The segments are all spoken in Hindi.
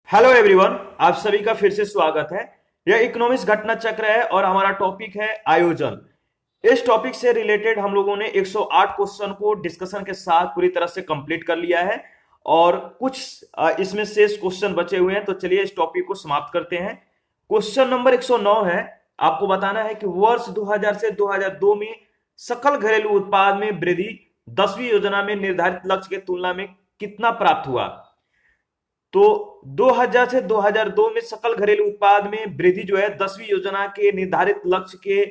हेलो एवरीवन, आप सभी का फिर से स्वागत है। यह इकोनॉमिक्स घटना चक्र है और हमारा टॉपिक है आयोजन। इस टॉपिक से रिलेटेड हम लोगों ने 108 क्वेश्चन को डिस्कशन के साथ पूरी तरह से कंप्लीट कर लिया है और कुछ इसमें शेष क्वेश्चन बचे हुए हैं। तो चलिए इस टॉपिक को समाप्त करते हैं। क्वेश्चन नंबर 109 है। आपको बताना है कि वर्ष 2000 से 2002 में सकल घरेलू उत्पाद में वृद्धि 10वीं योजना में निर्धारित लक्ष्य की तुलना में कितना प्राप्त हुआ। तो 2000 से 2002 में सकल घरेलू उत्पाद में वृद्धि जो है 10वीं योजना के निर्धारित लक्ष्य के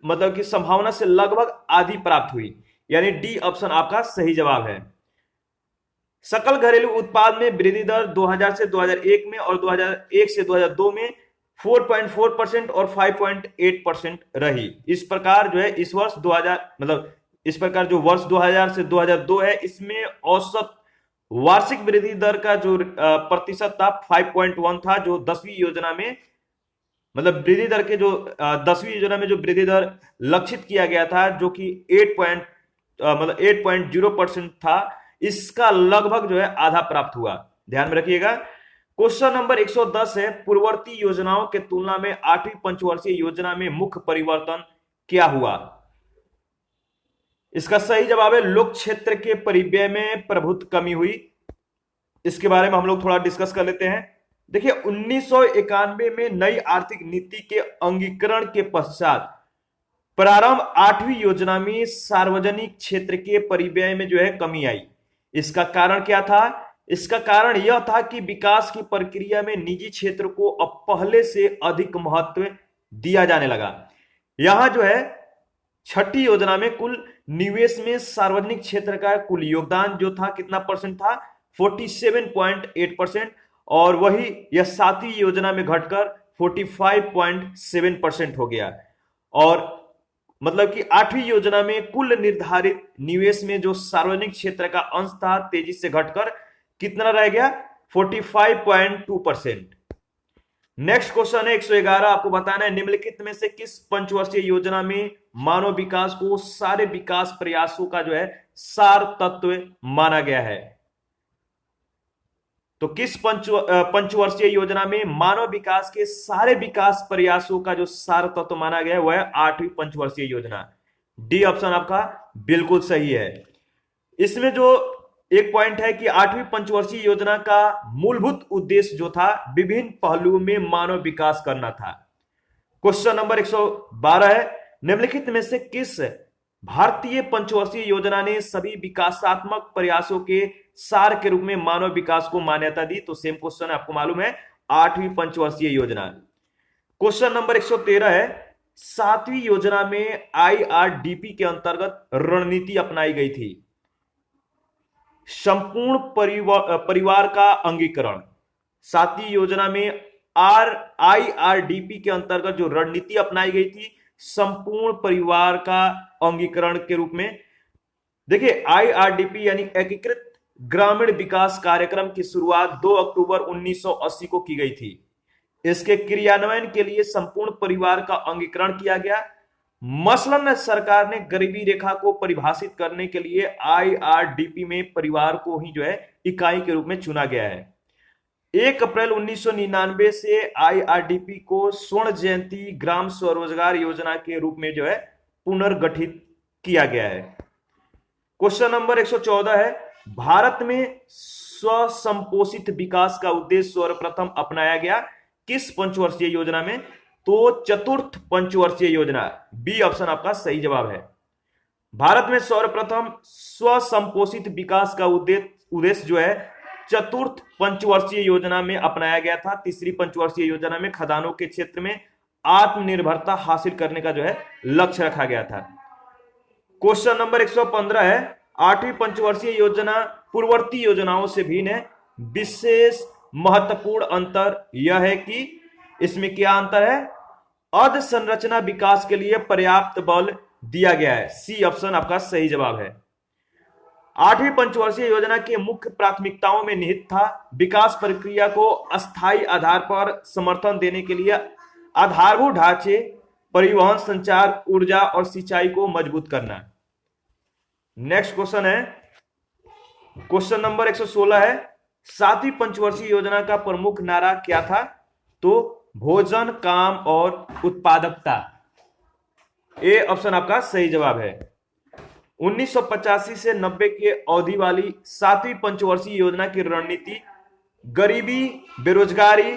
मतलब की संभावना से लगभग आधी प्राप्त हुई, यानी डी ऑप्शन आपका सही जवाब है। सकल घरेलू उत्पाद में वृद्धि दर 2000 से 2001 में और 2001 से 2002 में 4.4% और 5.8% रही। इस प्रकार जो है इस वर्ष 2000 मतलब इस प्रकार जो वर्ष 2000 से 2002 है इसमें औसत वार्षिक वृद्धि दर का जो प्रतिशत था 5.1 था, जो 10वीं योजना में मतलब वृद्धि दर के जो 10वीं योजना में जो वृद्धि दर लक्षित किया गया था जो कि 8.0% था, इसका लगभग जो है आधा प्राप्त हुआ। ध्यान में रखिएगा। क्वेश्चन नंबर 110 है, पूर्ववर्ती योजनाओं के तुलना में 8वीं पंचवर्षीय योजना में मुख्य परिवर्तन क्या हुआ। इसका सही जवाब है लोक क्षेत्र के परिव्यय में प्रभुत्व कमी हुई। इसके बारे में हम लोग थोड़ा डिस्कस कर लेते हैं। देखिए 1991 में नई आर्थिक नीति के अंगीकरण के पश्चात प्रारंभ 8वीं योजना में सार्वजनिक क्षेत्र के परिव्यय में जो है कमी आई। इसका कारण क्या था? इसका कारण यह था कि विकास की प्रक्रिया में निजी क्षेत्र को अब पहले से अधिक महत्व दिया जाने लगा। यहां जो है छठी योजना में कुल निवेश में सार्वजनिक क्षेत्र का कुल योगदान जो था कितना परसेंट था? 47.8%। और वही यह 7वीं योजना में घटकर 45.7% हो गया। और मतलब कि 8वीं योजना में कुल निर्धारित निवेश में जो सार्वजनिक क्षेत्र का अंश था तेजी से घटकर कितना रह गया? 45.2%। नेक्स्ट क्वेश्चन है 111। आपको बताना है निम्नलिखित में से किस पंचवर्षीय योजना में मानव विकास को सारे विकास प्रयासों का जो है सार तत्व माना गया है। तो किस पंचवर्षीय योजना में मानव विकास के सारे विकास प्रयासों का जो सार तत्व माना गया है वह है 8वीं पंचवर्षीय योजना। डी ऑप्शन आपका बिल्कुल सही है। इसमें जो एक पॉइंट है कि 8वीं पंचवर्षीय योजना का मूलभूत उद्देश्य जो था विभिन्न पहलुओं में मानव विकास करना था। क्वेश्चन नंबर 112 है, निम्नलिखित में से किस भारतीय पंचवर्षीय योजना ने सभी विकासात्मक प्रयासों के सार के रूप में मानव विकास को मान्यता दी। तो सेम क्वेश्चन आपको मालूम है 8वीं पंचवर्षीय योजना। क्वेश्चन नंबर 113 है, 7वीं योजना में IRDP के अंतर्गत रणनीति अपनाई गई थी। संपूर्ण परिवार का अंगीकरण। 7वीं योजना में IRDP के अंतर्गत जो रणनीति अपनाई गई थी संपूर्ण परिवार का अंगीकरण के रूप में। देखिए IRDP यानी एकीकृत ग्रामीण विकास कार्यक्रम की शुरुआत 2 अक्टूबर 1980 को की गई थी। इसके क्रियान्वयन के लिए संपूर्ण परिवार का अंगीकरण किया गया। मसलन सरकार ने गरीबी रेखा को परिभाषित करने के लिए IRDP में परिवार को ही जो है इकाई के रूप में चुना गया है। 1 अप्रैल 1999 से IRDP को स्वर्ण जयंती ग्राम स्वरोजगार योजना के रूप में जो है पुनर्गठित किया गया है। क्वेश्चन नंबर 114 है, भारत में स्वसंपोषित विकास का उद्देश्य सर्वप्रथम अपनाया गया किस पंचवर्षीय योजना में? तो चतुर्थ पंचवर्षीय योजना। बी ऑप्शन आपका सही जवाब है। भारत में सर्वप्रथम स्वसंपोषित विकास का उद्देश्य जो है चतुर्थ पंचवर्षीय योजना में अपनाया गया था। तीसरी पंचवर्षीय योजना में खदानों के क्षेत्र में आत्मनिर्भरता हासिल करने का जो है लक्ष्य रखा गया था। क्वेश्चन नंबर 115 है, 8वीं पंचवर्षीय योजना पूर्ववर्ती योजनाओं से भिन्न है। विशेष महत्वपूर्ण अंतर यह है कि इसमें क्या अंतर है? अधसंरचना विकास के लिए पर्याप्त बल दिया गया है। सी ऑप्शन आपका सही जवाब है। 8वीं पंचवर्षीय योजना की मुख्य प्राथमिकताओं में निहित था विकास प्रक्रिया को अस्थायी आधार पर समर्थन देने के लिए आधारभूत ढांचे, परिवहन, संचार, ऊर्जा और सिंचाई को मजबूत करना। नेक्स्ट क्वेश्चन है, क्वेश्चन नंबर 116 है, सातवीं पंचवर्षीय योजना का प्रमुख नारा क्या था? तो भोजन, काम और उत्पादकता। ए ऑप्शन आपका सही जवाब है। 1985 से 90 के अवधि वाली सातवीं पंचवर्षीय योजना की रणनीति गरीबी, बेरोजगारी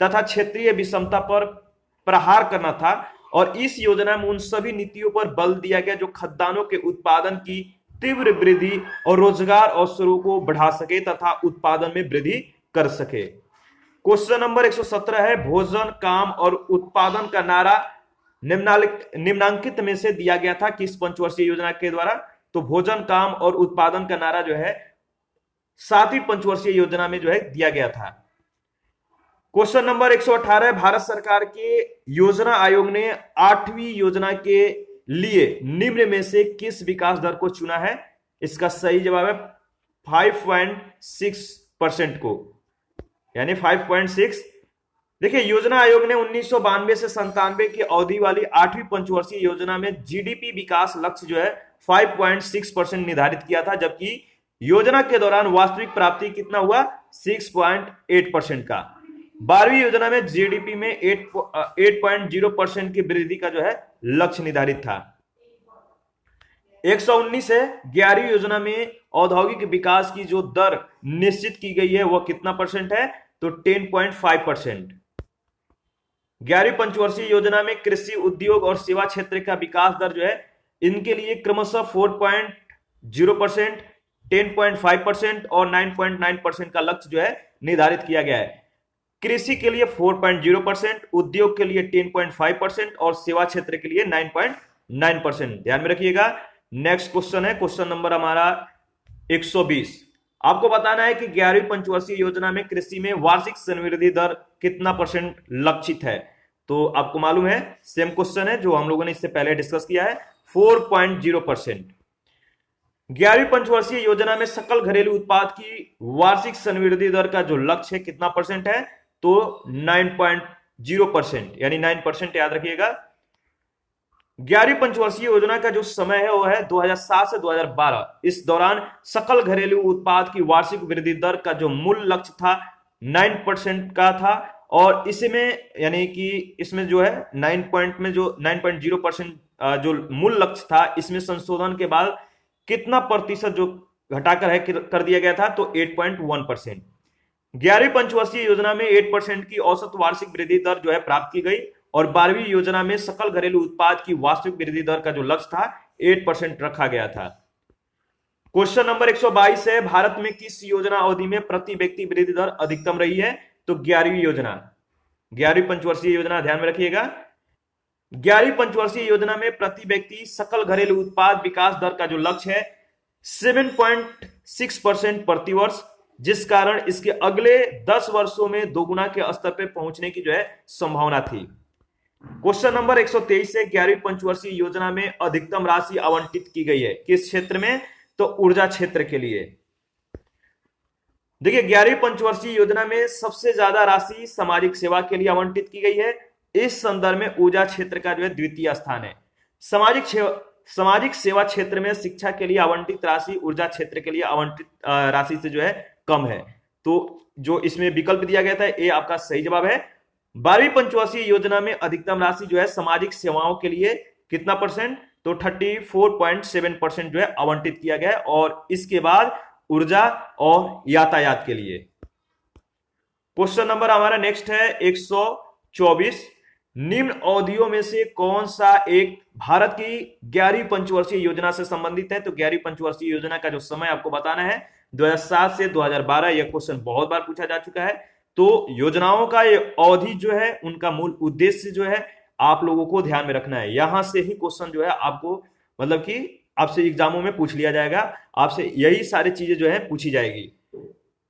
तथा क्षेत्रीय विषमता पर प्रहार करना था और इस योजना में उन सभी नीतियों पर बल दिया गया जो खाद्यान्नों के उत्पादन की तीव्र वृद्धि और रोजगार अवसरों को बढ़ा सके तथा उत्पादन में वृद्धि कर सके। क्वेश्चन नंबर 117 है, भोजन, काम और उत्पादन का नारा निम्नांकित में से दिया गया था किस पंचवर्षीय योजना के द्वारा? तो भोजन, काम और उत्पादन का नारा जो है सातवीं पंचवर्षीय योजना में जो है दिया गया था। क्वेश्चन नंबर 118, भारत सरकार के योजना आयोग ने 8वीं योजना के लिए निम्न में से किस विकास दर को चुना है? इसका सही जवाब है 5.6% को, यानी 5.6। देखिए, योजना आयोग ने 1992 से 97 की अवधि वाली 8वीं पंचवर्षीय योजना में जीडीपी विकास लक्ष्य जो है 5.6% निर्धारित किया था, जबकि योजना के दौरान वास्तविक प्राप्ति कितना हुआ? 6.8% का। 12वीं योजना में जीडीपी में 8.0% की वृद्धि का जो है लक्ष्य निर्धारित था। 119 है, 11वीं योजना में औद्योगिक विकास की जो दर निश्चित की गई है वह कितना परसेंट है? तो 10.5%। 11वीं पंचवर्षीय योजना में कृषि, उद्योग और सेवा क्षेत्र का विकास दर जो है इनके लिए क्रमशः 4.0%, 10.5% और 9.9% का लक्ष्य जो है निर्धारित किया गया है। कृषि के लिए 4.0%, उद्योग के लिए 10.5% और सेवा क्षेत्र के लिए 9.9%। ध्यान में रखिएगा। नेक्स्ट क्वेश्चन है, क्वेश्चन नंबर हमारा 120। आपको बताना है कि 11वीं पंचवर्षीय योजना में कृषि में वार्षिक संवृद्धि दर कितना परसेंट लक्षित है? तो आपको मालूम है, सेम क्वेश्चन है जो हम लोगों ने इससे पहले डिस्कस किया है, 4.0%। 11वीं पंचवर्षीय योजना में सकल घरेलू उत्पाद की वार्षिक संवृद्धि दर का जो लक्ष्य है कितना परसेंट है? तो 9.0%, यानी 9% याद रखिएगा। 11वीं पंचवर्षीय योजना का जो समय है वो है 2007 से 2012। इस दौरान सकल घरेलू उत्पाद की वार्षिक वृद्धि दर का जो मूल लक्ष्य था 9% का था, और इसमें यानी कि इसमें जो है 9.0% जो मूल लक्ष्य था, इसमें संशोधन के बाद कितना प्रतिशत जो घटाकर है कर दिया गया था? तो 8.1%। 11वीं पंचवर्षीय योजना में 8% की औसत वार्षिक वृद्धि दर जो है प्राप्त की गई, और 12वीं योजना में सकल घरेलू उत्पाद की वास्तविक वृद्धि दर का जो लक्ष्य था 8% रखा गया था। क्वेश्चन नंबर 122 है, भारत में किस योजना अवधि में प्रति व्यक्ति वृद्धि दर अधिकतम रही है? तो 11वीं योजना, 11वीं पंचवर्षीय योजना, ध्यान में रखिएगा। 11वीं पंचवर्षीय योजना में प्रति व्यक्ति सकल घरेलू उत्पाद विकास दर का जो लक्ष्य है 7.6% प्रति वर्ष, जिस कारण इसके अगले 10 वर्षों में दोगुना के स्तर पर पहुंचने की जो है संभावना थी। क्वेश्चन नंबर 123 से 11वीं पंचवर्षीय योजना में अधिकतम राशि आवंटित की गई है किस क्षेत्र में? तो ऊर्जा क्षेत्र के लिए। देखिए, 11वीं पंचवर्षीय योजना में सबसे ज्यादा राशि सामाजिक सेवा के लिए आवंटित की गई है। इस संदर्भ में ऊर्जा क्षेत्र का जो है द्वितीय स्थान है। सामाजिक सेवा क्षेत्र में शिक्षा के लिए आवंटित राशि ऊर्जा क्षेत्र के लिए आवंटित राशि से जो है कम है। तो जो इसमें विकल्प दिया गया था ये आपका सही जवाब है। 12वीं पंचवर्षीय योजना में अधिकतम राशि जो है सामाजिक सेवाओं के लिए कितना परसेंट? तो 34.7% जो है आवंटित किया गया है, और इसके बाद ऊर्जा और यातायात के लिए। क्वेश्चन नंबर हमारा नेक्स्ट है 124। निम्न अवधियों में से कौन सा एक भारत की 11वीं पंचवर्षीय योजना से संबंधित है? तो 11वीं पंचवर्षीय योजना का जो समय आपको बताना है 2007 से 2012। यह क्वेश्चन बहुत बार पूछा जा चुका है। तो योजनाओं का ये अवधि जो है, उनका मूल उद्देश्य जो है आप लोगों को ध्यान में रखना है। यहां से ही क्वेश्चन जो है आपको मतलब कि आपसे एग्जामों में पूछ लिया जाएगा, आपसे यही सारी चीजें जो है पूछी जाएगी।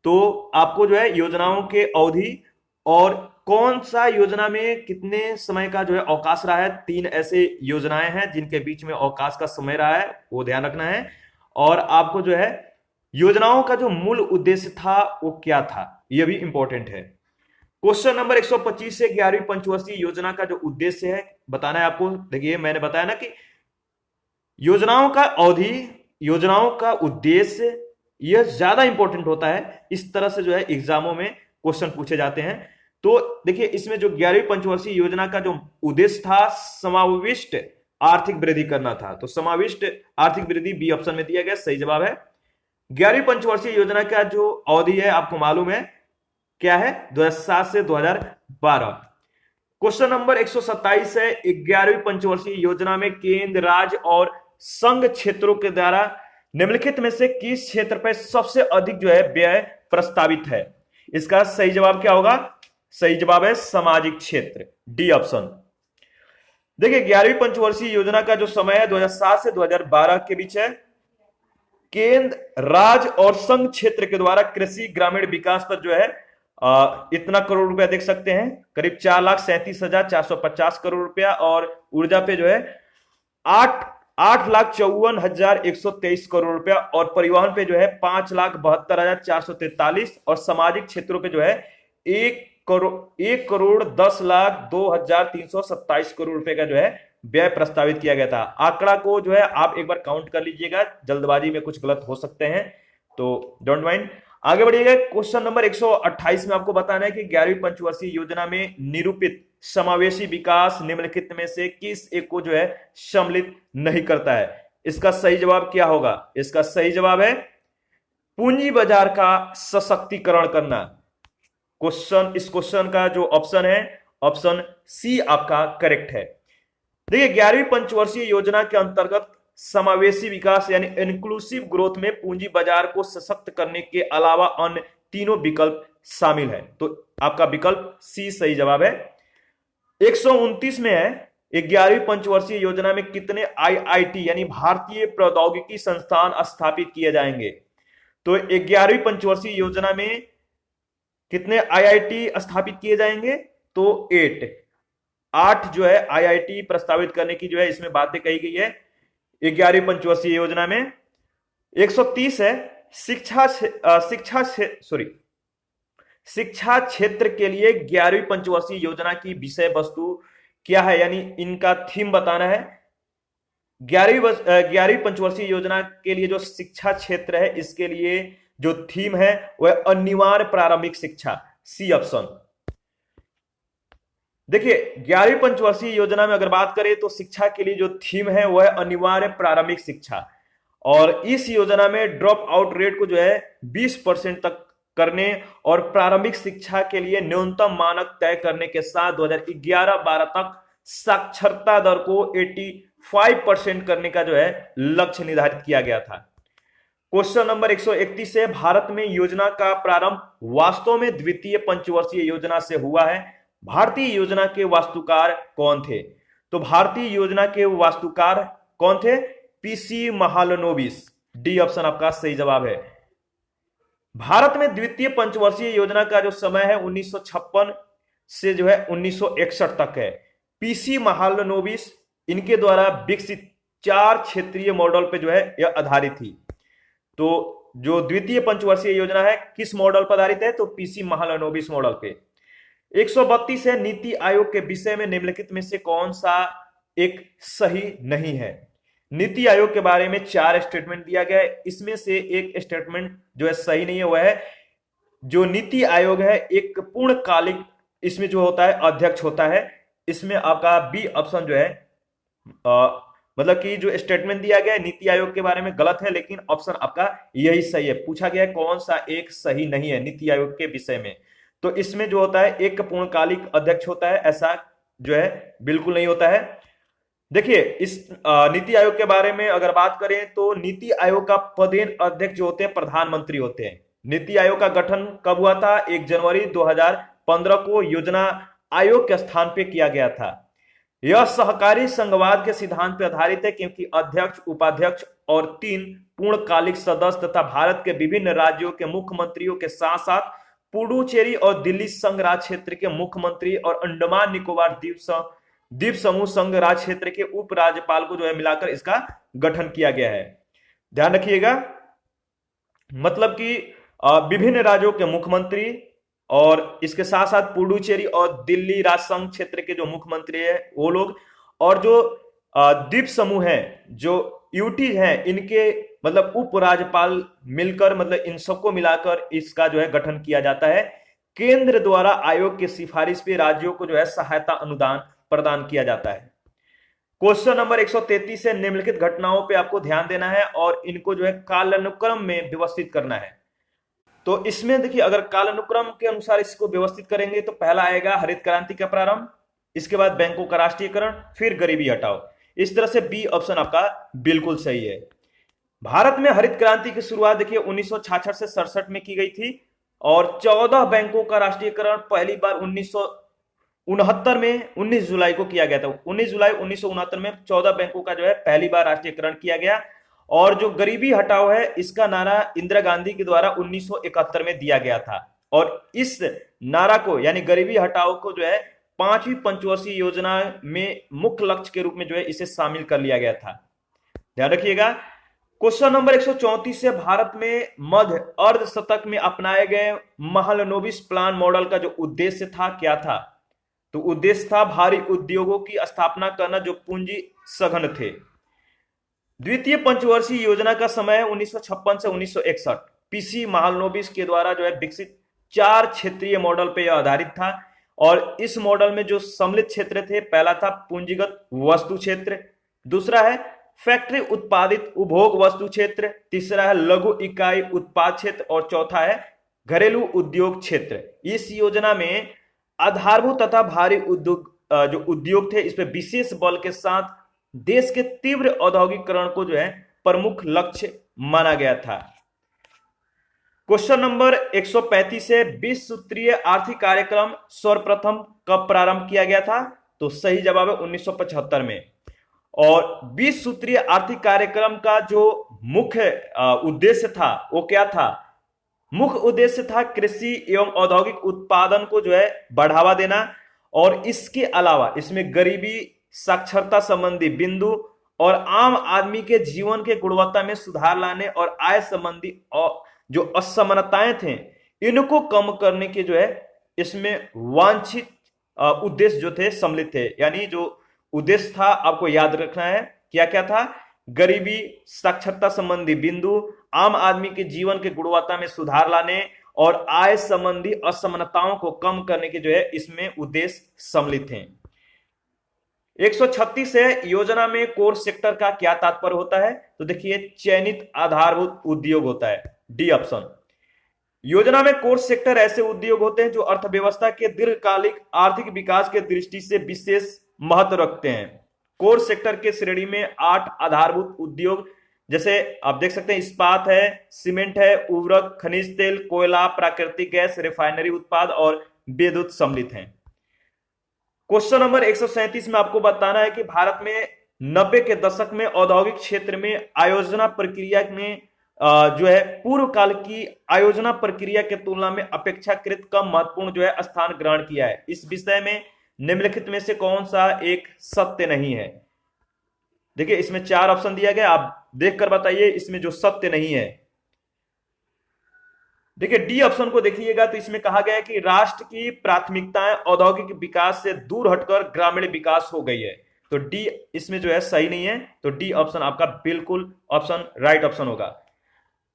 तो आपको जो है योजनाओं के अवधि और कौन सा योजना में कितने समय का जो है अवकाश रहा है, 3 ऐसे योजनाएं हैं जिनके बीच में अवकाश का समय रहा है, वो ध्यान रखना है। और आपको जो है योजनाओं का जो मूल उद्देश्य था वो क्या था, यह भी इंपॉर्टेंट है। क्वेश्चन नंबर 125 से 11वीं पंचवर्षीय योजना का जो उद्देश्य है बताना है आपको। देखिए, मैंने बताया ना कि योजनाओं का अवधि, योजनाओं का उद्देश्य, यह ज्यादा इंपॉर्टेंट होता है, इस तरह से जो है एग्जामों में क्वेश्चन पूछे जाते हैं। तो देखिए इसमें जो 11वीं पंचवर्षीय योजना का जो उद्देश्य था, समाविष्ट आर्थिक वृद्धि करना था। तो समाविष्ट आर्थिक वृद्धि बी ऑप्शन में दिया गया, सही जवाब है। 11वीं पंचवर्षीय योजना का जो अवधि है आपको मालूम है क्या है, 2007 से 2012। क्वेश्चन नंबर 127 है, 11वीं पंचवर्षीय योजना में केंद्र, राज्य और संघ क्षेत्रों के द्वारा निम्नलिखित में से किस क्षेत्र पर सबसे अधिक जो है व्यय प्रस्तावित है? इसका सही जवाब क्या होगा? सही जवाब है सामाजिक क्षेत्र, डी ऑप्शन। देखिए 11वीं पंचवर्षीय योजना का जो समय है 2007 से 2012 के बीच है। केंद्र, राज्य और संघ क्षेत्र के द्वारा कृषि ग्रामीण विकास पर जो है इतना करोड़ रुपया देख सकते हैं, करीब 4,37,450 करोड़ रुपया, और ऊर्जा पे जो है 8,54,123 करोड़ रुपया, और परिवहन पे जो है 5,72,443, और सामाजिक क्षेत्रों पे जो है 1,10,02,327 करोड़ रुपए का जो है व्यय प्रस्तावित किया गया था। आंकड़ा को जो है आप एक बार काउंट कर लीजिएगा, जल्दबाजी में कुछ गलत हो सकते हैं, तो डोंट माइंड। आगे बढ़िएगा, क्वेश्चन नंबर 128 में आपको बताना है कि 11वीं पंचवर्षीय योजना में निरूपित समावेशी विकास निम्नलिखित में से किस एक को जो है सम्मिलित नहीं करता है? इसका सही जवाब क्या होगा? इसका सही जवाब है पूंजी बाजार का सशक्तिकरण करना। इस क्वेश्चन का जो ऑप्शन है, ऑप्शन सी आपका करेक्ट है। देखिए 11वीं पंचवर्षीय योजना के अंतर्गत समावेशी विकास यानी इंक्लूसिव ग्रोथ में पूंजी बाजार को सशक्त करने के अलावा अन्य तीनों विकल्प शामिल है। तो आपका विकल्प सी सही जवाब है। 129 में है, 11वीं पंचवर्षीय योजना में कितने आईआईटी यानी भारतीय प्रौद्योगिकी संस्थान स्थापित किए जाएंगे? तो 11वीं पंचवर्षीय योजना में कितने आईआईटी स्थापित किए जाएंगे? तो 8 जो है आईआईटी प्रस्तावित करने की जो है इसमें बातें कही गई है 11वीं पंचवर्षीय योजना में। 130 है, शिक्षा क्षेत्र के लिए 11वीं पंचवर्षीय योजना की विषय वस्तु क्या है, यानी इनका थीम बताना है। 11वीं पंचवर्षीय योजना के लिए जो शिक्षा क्षेत्र है, इसके लिए जो थीम है वह अनिवार्य प्रारंभिक शिक्षा, सी ऑप्शन। देखिए 11वीं पंचवर्षीय योजना में अगर बात करें तो शिक्षा के लिए जो थीम है वह अनिवार्य प्रारंभिक शिक्षा, और इस योजना में ड्रॉप आउट रेट को जो है 20% तक करने और प्रारंभिक शिक्षा के लिए न्यूनतम मानक तय करने के साथ 2011-12 तक साक्षरता दर को 85% करने का जो है लक्ष्य निर्धारित किया गया था। क्वेश्चन नंबर 131 है, भारत में योजना का प्रारंभ वास्तव में द्वितीय पंचवर्षीय योजना से हुआ है। भारतीय योजना के वास्तुकार कौन थे? तो भारतीय योजना के वास्तुकार कौन थे? पीसी महालनोबिस, डी ऑप्शन आपका सही जवाब है। भारत में द्वितीय पंचवर्षीय योजना का जो समय है 1956 से जो है 1961 तक है। पीसी महालनोबिस, इनके द्वारा विकसित 4 क्षेत्रीय मॉडल पे जो है यह आधारित थी। तो जो द्वितीय पंचवर्षीय योजना है किस मॉडल पर आधारित है? तो पीसी महालनोबिस मॉडल पे। 132 है, नीति आयोग के विषय में निम्नलिखित में से कौन सा एक सही नहीं है? नीति आयोग के बारे में 4 स्टेटमेंट दिया गया है, इसमें से एक स्टेटमेंट जो है सही नहीं है, वह है जो नीति आयोग है एक पूर्णकालिक, इसमें जो होता है अध्यक्ष होता है। इसमें आपका बी ऑप्शन जो है मतलब कि जो स्टेटमेंट दिया गया है नीति आयोग के बारे में गलत है, लेकिन ऑप्शन आपका यही सही है। पूछा गया है कौन सा एक सही नहीं है नीति आयोग के विषय में, तो इसमें जो होता है एक पूर्णकालिक अध्यक्ष होता है, ऐसा जो है बिल्कुल नहीं होता है। देखिए इस नीति आयोग के बारे में अगर बात करें तो नीति आयोग का पदेन अध्यक्ष जो होते हैं प्रधानमंत्री होते हैं। नीति आयोग का गठन कब हुआ था? 1 जनवरी 2015 को योजना आयोग के स्थान पे किया गया था। यह सहकारी संघवाद के सिद्धांत पर आधारित है, क्योंकि अध्यक्ष, उपाध्यक्ष और 3 पूर्णकालिक सदस्य तथा भारत के विभिन्न राज्यों के मुख्यमंत्रियों के साथ साथ पुडुचेरी और दिल्ली संघ राज क्षेत्र के मुख्यमंत्री और अंडमान निकोबार द्वीप समूह संघ राज क्षेत्र के उप राज्यपाल को जो है मिलाकर इसका गठन किया गया है। ध्यान रखिएगा, मतलब कि विभिन्न राज्यों के मुख्यमंत्री और इसके साथ साथ पुडुचेरी और दिल्ली राज संघ क्षेत्र के जो मुख्यमंत्री है वो लोग, और जो द्वीप समूह है, जो यूटी हैं, इनके मतलब उपराज्यपाल मिलकर, मतलब इन सबको मिलाकर इसका जो है गठन किया जाता है। केंद्र द्वारा आयोग की सिफारिश पे राज्यों को जो है सहायता अनुदान प्रदान किया जाता है। क्वेश्चन नंबर 133 से निम्नलिखित घटनाओं पे आपको ध्यान देना है और इनको जो है कालानुक्रम में व्यवस्थित करना है। तो इसमें देखिए, अगर कालानुक्रम के अनुसार इसको व्यवस्थित करेंगे तो पहला आएगा हरित क्रांति का प्रारंभ, इसके बाद बैंकों का राष्ट्रीयकरण, फिर गरीबी हटाओ। इस तरह से बी ऑप्शन आपका बिल्कुल सही है। भारत में हरित क्रांति की शुरुआत देखिए 1966 से 67 में की गई थी और 14 बैंकों का राष्ट्रीयकरण पहली बार 1969 में 19 जुलाई को किया गया था। 19 जुलाई 1969 में 14 बैंकों का जो है पहली बार राष्ट्रीयकरण किया गया। और जो गरीबी हटाओ है, इसका नारा इंदिरा गांधी के द्वारा 1971 में दिया गया था और इस नारा को यानी गरीबी हटाओ को जो है 5वीं पंचवर्षीय योजना में मुख्य लक्ष्य के रूप में जो है इसे शामिल कर लिया गया था। ध्यान रखिएगा। क्वेश्चन नंबर 134 से भारत में मध्य अर्धशतक में अपनाए गए महालनोबिस प्लान मॉडल का जो उद्देश्य था क्या था? तो उद्देश्य था भारी उद्योगों की स्थापना करना जो पूंजी सघन थे। द्वितीय पंचवर्षीय योजना का समय 1956 से 1961 पीसी महालनोबिस के द्वारा जो है विकसित 4 क्षेत्रीय मॉडल पर यह आधारित था और इस मॉडल में जो सम्मिलित क्षेत्र थे, पहला था पूंजीगत वस्तु क्षेत्र, दूसरा है फैक्ट्री उत्पादित उपभोग वस्तु क्षेत्र, तीसरा है लघु इकाई उत्पाद क्षेत्र और चौथा है घरेलू उद्योग क्षेत्र। इस योजना में आधारभूत तथा भारी उद्योग जो उद्योग थे, इस पे विशेष बल के साथ देश के तीव्र औद्योगिकरण को जो है प्रमुख लक्ष्य माना गया था। क्वेश्चन नंबर 135 से 20 सूत्रीय आर्थिक कार्यक्रम सर्वप्रथम कब प्रारंभ किया गया था? तो सही जवाब है 1975 में। और 20 सूत्रीय आर्थिक कार्यक्रम का जो मुख्य उद्देश्य था वो क्या था? मुख्य उद्देश्य था कृषि एवं औद्योगिक उत्पादन को जो है बढ़ावा देना और इसके अलावा इसमें गरीबी, साक्षरता संबंधी बिंदु और आम आदमी के जीवन के गुणवत्ता में सुधार लाने और आय संबंधी जो असमानताएं थे इनको कम करने के जो है इसमें वांछित उद्देश्य जो थे सम्मिलित थे। यानी जो उद्देश्य था आपको याद रखना है, क्या क्या था? गरीबी, साक्षरता संबंधी बिंदु, आम आदमी के जीवन के गुणवत्ता में सुधार लाने और आय संबंधी असमानताओं को कम करने के जो है इसमें उद्देश्य सम्मिलित हैं। 136 से योजना में कोर सेक्टर का क्या तात्पर्य होता है? तो देखिए, चयनित आधारभूत उद्योग होता है, डी ऑप्शन। योजना में कोर सेक्टर ऐसे उद्योग होते हैं जो अर्थव्यवस्था के दीर्घकालिक आर्थिक विकास के दृष्टि से विशेष महत्व रखते हैं। कोर सेक्टर के श्रेणी में 8 आधारभूत उद्योग जैसे आप देख सकते हैं इस्पात है, सीमेंट है, उर्वरक, खनिज तेल, कोयला, प्राकृतिक गैस, रिफाइनरी उत्पाद और विद्युत सम्मिलित हैं। क्वेश्चन नंबर 137 में आपको बताना है कि भारत में 90 के दशक में औद्योगिक क्षेत्र में आयोजना प्रक्रिया में जो है पूर्व काल की आयोजना प्रक्रिया के तुलना में अपेक्षाकृत कम महत्वपूर्ण जो है स्थान ग्रहण किया है। इस विषय में निम्नलिखित में से कौन सा एक सत्य नहीं है? देखिए, इसमें 4 ऑप्शन दिया गया, आप देखकर बताइए इसमें जो सत्य नहीं है। देखिए, डी ऑप्शन को देखिएगा तो इसमें कहा गया है कि राष्ट्र की प्राथमिकताएं औद्योगिक विकास से दूर हटकर ग्रामीण विकास हो गई है। तो डी इसमें जो है सही नहीं है, तो डी ऑप्शन आपका बिल्कुल ऑप्शन राइट ऑप्शन होगा।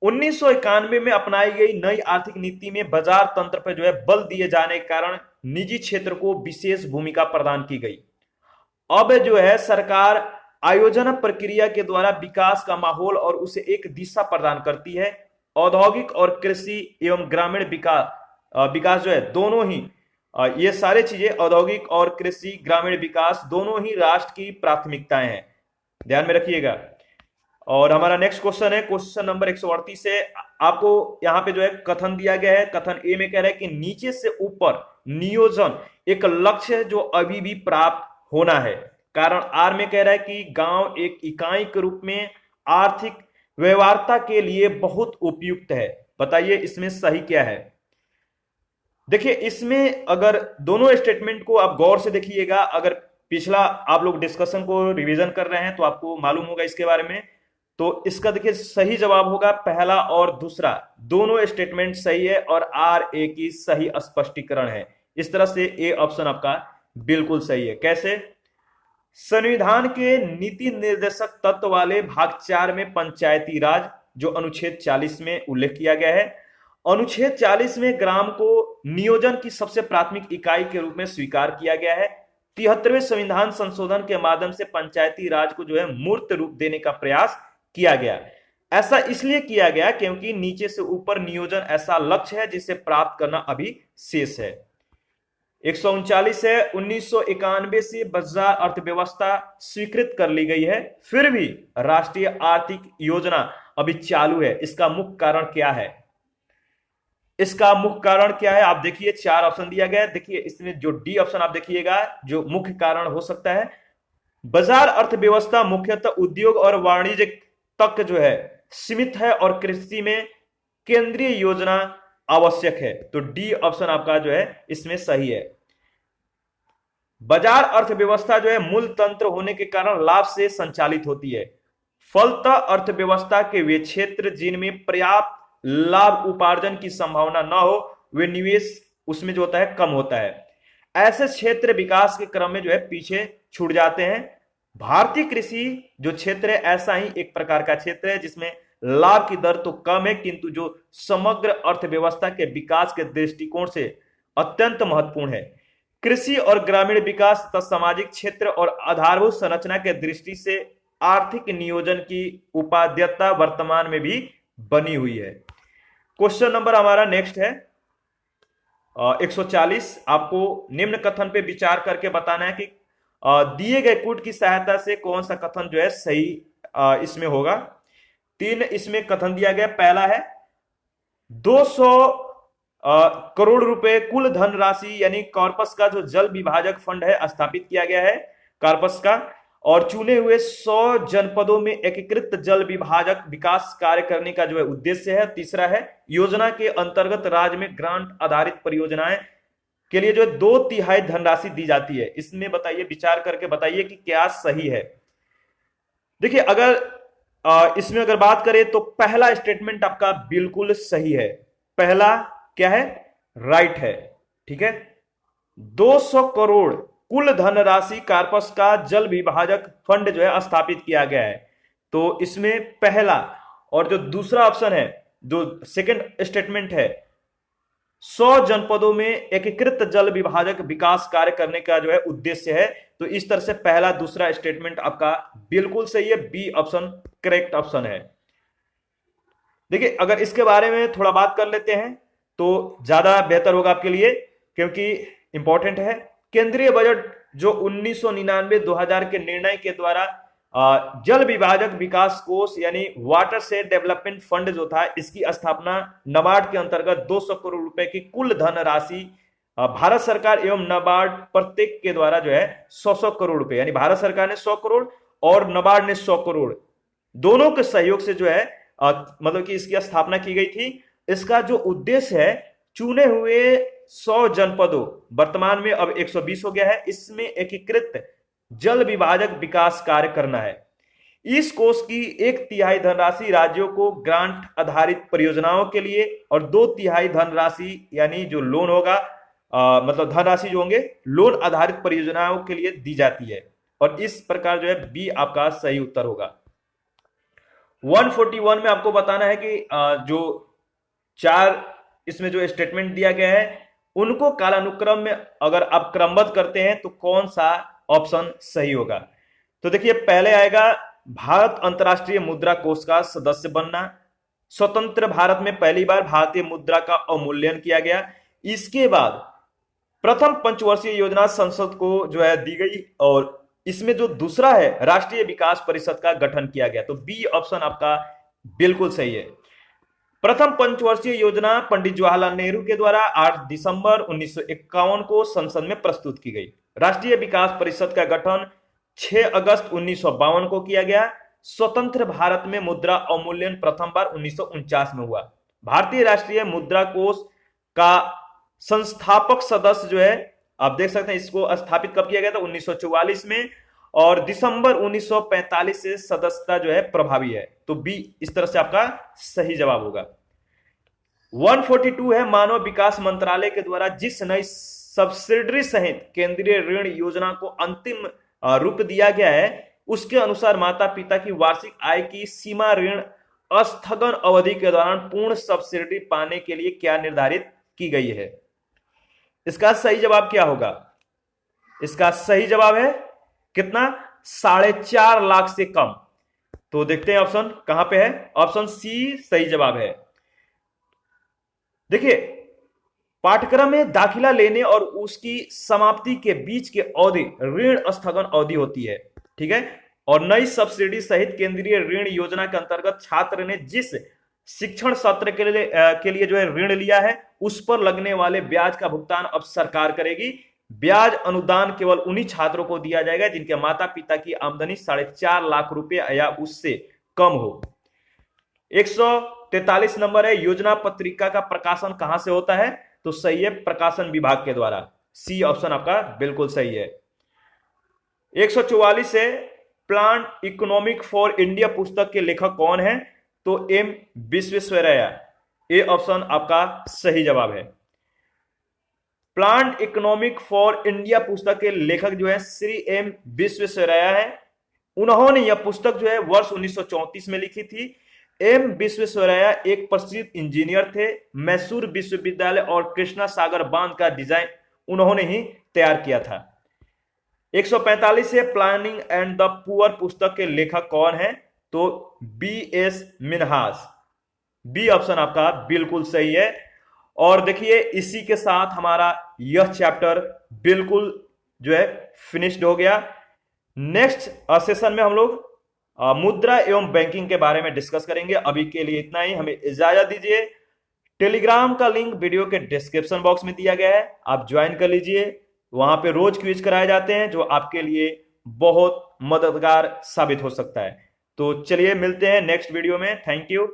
1991 में अपनाई गई नई आर्थिक नीति में बाजार तंत्र पर जो है बल दिए जाने के कारण निजी क्षेत्र को विशेष भूमिका प्रदान की गई। अब जो है सरकार आयोजन प्रक्रिया के द्वारा विकास का माहौल और उसे एक दिशा प्रदान करती है। औद्योगिक और कृषि एवं ग्रामीण विकास जो है दोनों ही ये सारे चीजें औद्योगिक और कृषि ग्रामीण विकास दोनों ही राष्ट्र की प्राथमिकताएं हैं, ध्यान में रखिएगा। और हमारा नेक्स्ट क्वेश्चन है क्वेश्चन नंबर 138 से आपको यहाँ पे जो है कथन दिया गया है। कथन ए में कह रहा है कि नीचे से ऊपर नियोजन एक लक्ष्य है जो अभी भी प्राप्त होना है। कारण आर में कह रहा है कि गांव एक इकाई के रूप में आर्थिक व्यवहार्यता के लिए बहुत उपयुक्त है। बताइए इसमें सही क्या है? देखिए, इसमें अगर दोनों स्टेटमेंट को आप गौर से देखिएगा, अगर पिछला आप लोग डिस्कशन को रिवीजन कर रहे हैं तो आपको मालूम होगा इसके बारे में। तो इसका देखिए सही जवाब होगा पहला और दूसरा, दोनों स्टेटमेंट सही है और आर ए की सही स्पष्टीकरण है। इस तरह से ए ऑप्शन आपका बिल्कुल सही है। कैसे? संविधान के नीति निर्देशक तत्व वाले भाग 4 में पंचायती राज जो अनुच्छेद 40 में उल्लेख किया गया है, अनुच्छेद 40 में ग्राम को नियोजन की सबसे प्राथमिक इकाई के रूप में स्वीकार किया गया है। 73वें संविधान संशोधन के माध्यम से पंचायती राज को जो है मूर्त रूप देने का प्रयास किया गया। ऐसा इसलिए किया गया क्योंकि नीचे से ऊपर नियोजन ऐसा लक्ष्य है जिसे प्राप्त करना अभी शेष है। 139 है, 1991 से बाजार अर्थव्यवस्था स्वीकृत कर ली गई है, फिर भी राष्ट्रीय आर्थिक योजना अभी चालू है। इसका मुख्य कारण क्या है? इसका मुख्य कारण क्या है? आप देखिए 4 ऑप्शन दिया गया है। देखिए इसमें जो डी ऑप्शन आप देखिएगा जो मुख्य कारण हो सकता है, बाजार अर्थव्यवस्था मुख्यतः उद्योग और वाणिज्य तक जो है सीमित है और कृषि में केंद्रीय योजना आवश्यक है। तो डी ऑप्शन आपका जो है इसमें सही है। बाजार अर्थव्यवस्था जो है मूल तंत्र होने के कारण लाभ से संचालित होती है। फलतः अर्थव्यवस्था के वे क्षेत्र जिनमें पर्याप्त लाभ उपार्जन की संभावना न हो, वे निवेश उसमें जो होता है कम होता है। ऐसे क्षेत्र विकास के क्रम में जो है पीछे छूट जाते हैं। भारतीय कृषि जो क्षेत्र है ऐसा ही एक प्रकार का क्षेत्र है जिसमें लाभ की दर तो कम है, किंतु जो समग्र अर्थव्यवस्था के विकास के दृष्टिकोण से अत्यंत महत्वपूर्ण है। कृषि और ग्रामीण विकास तथा सामाजिक क्षेत्र और आधारभूत संरचना के दृष्टि से आर्थिक नियोजन की उपादेयता वर्तमान में भी बनी हुई है। क्वेश्चन नंबर हमारा नेक्स्ट है 140। आपको निम्न कथन पे विचार करके बताना है कि दिए गए कूट की सहायता से कौन सा कथन जो है सही इसमें होगा। 3 इसमें कथन दिया गया। पहला है 200 करोड़ रुपए कुल धनराशि यानी कॉर्पस का जो जल विभाजक फंड है स्थापित किया गया है कॉर्पस का, और चुने हुए 100 जनपदों में एकीकृत जल विभाजक विकास कार्य करने का जो है उद्देश्य है। तीसरा है योजना के अंतर्गत राज्य में ग्रांट आधारित परियोजनाएं के लिए जो है 2/3 धनराशि दी जाती है। इसमें बताइए, विचार करके बताइए कि क्या सही है। देखिए अगर इसमें अगर बात करें तो पहला स्टेटमेंट आपका बिल्कुल सही है। पहला क्या है? राइट है। ठीक है, 200 करोड़ कुल धनराशि कॉर्पस का जल विभाजक फंड जो है स्थापित किया गया है। तो इसमें पहला और जो दूसरा ऑप्शन है, जो सेकंड स्टेटमेंट है, 100 जनपदों में एकीकृत जल विभाजक विकास कार्य करने का जो है उद्देश्य है। तो इस तरह से पहला दूसरा स्टेटमेंट आपका बिल्कुल सही है। बी ऑप्शन करेक्ट ऑप्शन है। देखिए अगर इसके बारे में थोड़ा बात कर लेते हैं तो ज्यादा बेहतर होगा आपके लिए, क्योंकि इंपॉर्टेंट है। केंद्रीय बजट जो 1999-2000 के निर्णय के द्वारा जल विभाजक विकास कोष यानी वाटर शेड डेवलपमेंट फंड जो था, इसकी स्थापना नाबार्ड के अंतर्गत 200 करोड़ रुपए की कुल धनराशि भारत सरकार एवं नाबार्ड प्रत्येक के द्वारा जो है 100 करोड़ रुपए, यानी भारत सरकार ने 100 करोड़ और नाबार्ड ने 100 करोड़ दोनों के सहयोग से जो है मतलब कि इसकी स्थापना की गई थी। इसका जो उद्देश्य है, चुने हुए 100 जनपदों, वर्तमान में अब 120 हो गया है, इसमें एकीकृत जल विभाजक विकास कार्य करना है। इस कोष की 1/3 धनराशि राज्यों को ग्रांट आधारित परियोजनाओं के लिए और 2/3 धनराशि यानी जो लोन होगा मतलब धनराशि जो होंगे लोन आधारित परियोजनाओं के लिए दी जाती है। और इस प्रकार जो है बी आपका सही उत्तर होगा। 141 में आपको बताना है कि जो 4 इसमें जो स्टेटमेंट दिया गया है उनको कालानुक्रम में अगर आप क्रमबद्ध करते हैं तो कौन सा ऑप्शन सही होगा। तो देखिए पहले आएगा भारत अंतरराष्ट्रीय मुद्रा कोष का सदस्य बनना। स्वतंत्र भारत में पहली बार भारतीय मुद्रा का अवमूल्यन किया गया। इसके बाद प्रथम पंचवर्षीय योजना संसद को जो है दी गई और इसमें जो दूसरा है राष्ट्रीय विकास परिषद का गठन किया गया। तो बी ऑप्शन आपका बिल्कुल सही है। प्रथम पंचवर्षीय योजना पंडित जवाहरलाल नेहरू के द्वारा 8 दिसंबर 1951 को संसद में प्रस्तुत की गई। राष्ट्रीय विकास परिषद का गठन 6 अगस्त 1952 को किया गया। स्वतंत्र भारत में मुद्रा अवमूल्यन प्रथम बार 1949 में हुआ। भारतीय राष्ट्रीय मुद्रा कोष का संस्थापक सदस्य जो है आप देख सकते हैं, इसको स्थापित कब किया गया था? 1944 में, और दिसंबर 1945 से सदस्यता जो है प्रभावी है। तो बी इस तरह से आपका सही जवाब होगा। 142 है मानव विकास मंत्रालय के द्वारा जिस नई सब्सिडरी सहित केंद्रीय ऋण योजना को अंतिम रूप दिया गया है, उसके अनुसार माता पिता की वार्षिक आय की सीमा ऋण स्थगन अवधि के दौरान पूर्ण सब्सिडी पाने के लिए क्या निर्धारित की गई है? इसका सही जवाब क्या होगा? इसका सही जवाब है कितना? 4.5 लाख से कम। तो देखते हैं ऑप्शन कहां पे है। ऑप्शन सी सही जवाब है। देखिए, पाठ्यक्रम में दाखिला लेने और उसकी समाप्ति के बीच की अवधि ऋण स्थगन अवधि होती है, ठीक है। और नई सब्सिडी सहित केंद्रीय ऋण योजना के अंतर्गत छात्र ने जिस शिक्षण सत्र के लिए जो है ऋण लिया है, उस पर लगने वाले ब्याज का भुगतान अब सरकार करेगी। ब्याज अनुदान केवल उन्हीं छात्रों को दिया जाएगा जिनके माता पिता की आमदनी 4.5 लाख रुपए या उससे कम हो। 143 नंबर है, योजना पत्रिका का प्रकाशन कहां से होता है? तो सही है, प्रकाशन विभाग के द्वारा। सी ऑप्शन आपका बिल्कुल सही है। 144 है, प्लान इकोनॉमिक फॉर इंडिया पुस्तक के लेखक कौन है? तो एम विश्वेश्वरैया। ए ऑप्शन आपका सही जवाब है। प्लान इकोनॉमिक फॉर इंडिया पुस्तक के लेखक जो है श्री एम विश्वेश्वरैया है। उन्होंने यह पुस्तक जो है वर्ष 1934 में लिखी थी। एम विश्वेश्वरैया एक प्रसिद्ध इंजीनियर थे। मैसूर विश्वविद्यालय और कृष्णा सागर बांध का डिजाइन उन्होंने ही तैयार किया था। 145 है, प्लानिंग एंड द पुअर पुस्तक के लेखक कौन है? तो B S Minhas. B option आपका बिल्कुल सही है। और देखिए, इसी के साथ हमारा यह चैप्टर बिल्कुल जो है फिनिश्ड हो गया। नेक्स्ट सेशन में हम लोग मुद्रा एवं बैंकिंग के बारे में डिस्कस करेंगे। अभी के लिए इतना ही, हमें इजाजत दीजिए। टेलीग्राम का लिंक वीडियो के डिस्क्रिप्शन बॉक्स में दिया गया है, आप ज्वाइन कर लीजिए। वहां पे रोज क्विज कराए जाते हैं जो आपके लिए बहुत मददगार साबित हो सकता है। तो चलिए मिलते हैं नेक्स्ट वीडियो में। Thank you.